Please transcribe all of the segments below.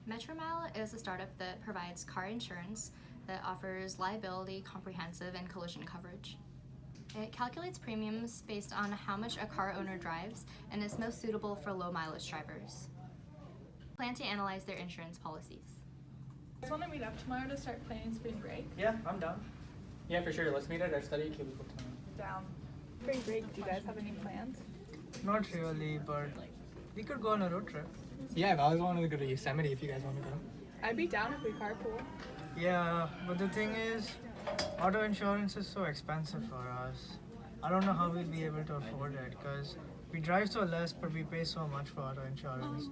Metromile is a startup that provides car insurance that offers liability, comprehensive, and collision coverage. It calculates premiums based on how much a car owner drives and is most suitable for low mileage drivers. Plan to analyze their insurance policies. I just want to meet up tomorrow to start planning spring break. Yeah, I'm down. Yeah, for sure. Let's meet at our study cubicle tomorrow. Down. Spring break, do you guys have any plans? Not really, but we could go on a road trip. Yeah, I've always wanted to go to Yosemite if you guys want to go. I'd be down if we carpool. Yeah, but the thing is, auto insurance is so expensive for us. I don't know how we'll be able to afford it because we drive so less, but we pay so much for auto insurance.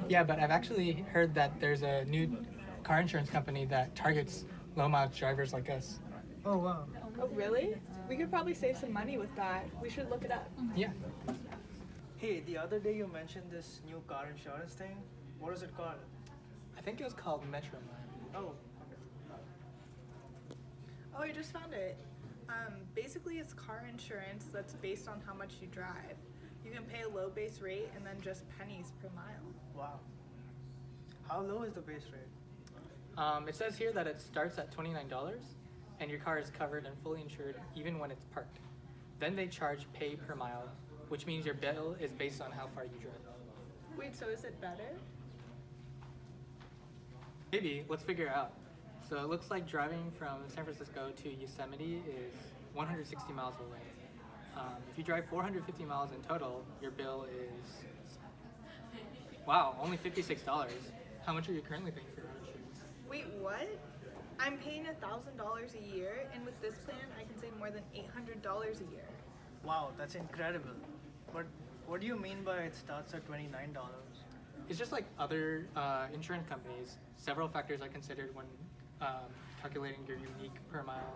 Yeah, but I've actually heard that there's a new car insurance company that targets low mileage drivers like us. Oh, wow. Oh, really? We could probably save some money with that. We should look it up. Yeah. Hey, the other day you mentioned this new car insurance thing. What is it called? I think it was called Metromile. Oh, Oh, I just found it. Basically, it's car insurance that's based on how much you drive. You can pay a low base rate and then just pennies per mile. wow. How low is the base rate? It says here that it starts at $29 and your car is covered and fully insured even when it's parked. Then they charge pay per mile, which means your bill is based on how far you drive. Wait, so is it better? Maybe, let's figure it out. So it looks like driving from San Francisco to Yosemite is 160 miles away. If you drive 450 miles in total, your bill is, wow, only $56. How much are you currently paying for your insurance? Wait, what? I'm paying $1,000 a year, and with this plan, I can save more than $800 a year. Wow, that's incredible. But what do you mean by it starts at $29? It's just like other insurance companies. Several factors are considered when calculating your unique per mile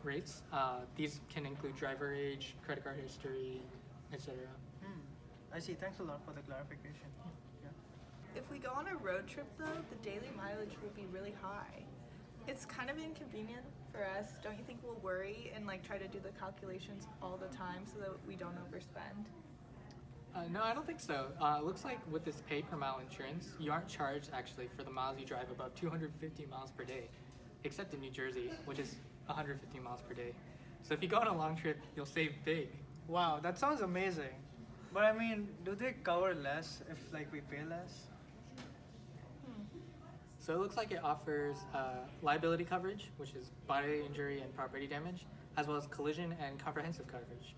rates. These can include driver age, credit card history, etc. I see. Thanks a lot for the clarification. Yeah. If we go on a road trip, though, the daily mileage will be really high. It's kind of inconvenient for us. Don't you think we'll worry and try to do the calculations all the time so that we don't overspend? No, I don't think so. It looks like with this pay per mile insurance, you aren't charged actually for the miles you drive above 250 miles per day, except in New Jersey, which is 150 miles per day. So if you go on a long trip, you'll save big. Wow, that sounds amazing. But I mean, do they cover less if we pay less? So it looks like it offers liability coverage, which is bodily injury and property damage, as well as collision and comprehensive coverage.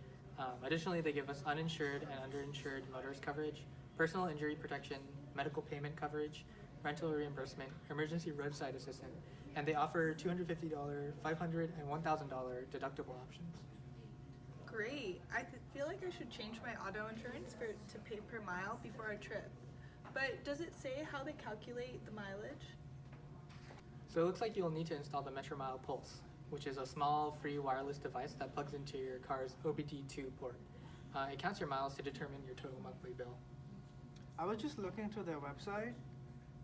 Additionally, they give us uninsured and underinsured motorist coverage, personal injury protection, medical payment coverage, rental reimbursement, emergency roadside assistance, and they offer $250, $500, and $1,000 deductible options. Great. I feel like I should change my auto insurance to pay per mile before our trip. But does it say how they calculate the mileage? So it looks like you'll need to install the Metromile Pulse, which is a small free wireless device that plugs into your car's OBD2 port. It counts your miles to determine your total monthly bill. I was just looking through their website,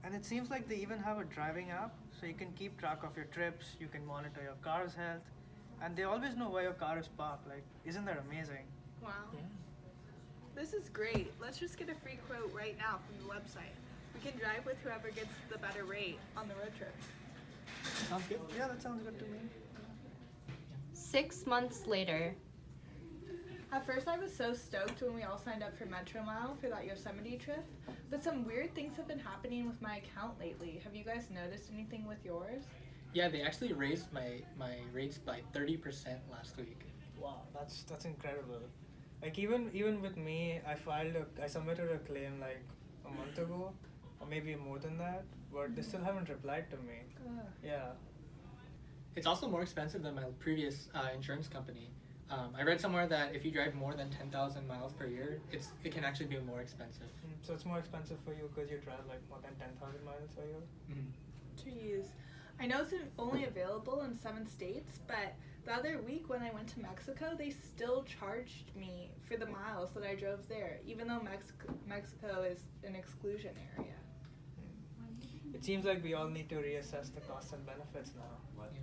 and it seems like they even have a driving app, so you can keep track of your trips, you can monitor your car's health, and they always know where your car is parked. Isn't that amazing? Wow. Yeah. This is great. Let's just get a free quote right now from the website. We can drive with whoever gets the better rate on the road trip. Sounds good. Yeah, that sounds good to me. 6 months later. At first I was so stoked when we all signed up for Metromile for that Yosemite trip, but some weird things have been happening with my account lately. Have you guys noticed anything with yours? Yeah, they actually raised my rates by 30% last week. Wow, that's incredible. Even with me, I submitted a claim a month ago, or maybe more than that, but they still haven't replied to me. Yeah. It's also more expensive than my previous insurance company. I read somewhere that if you drive more than 10,000 miles per year, it can actually be more expensive. So it's more expensive for you because you drive more than 10,000 miles a year? Jeez. I know it's only available in 7 states, but the other week when I went to Mexico, they still charged me for the miles that I drove there, even though Mexico is an exclusion area. It seems like we all need to reassess the costs and benefits now. Yeah.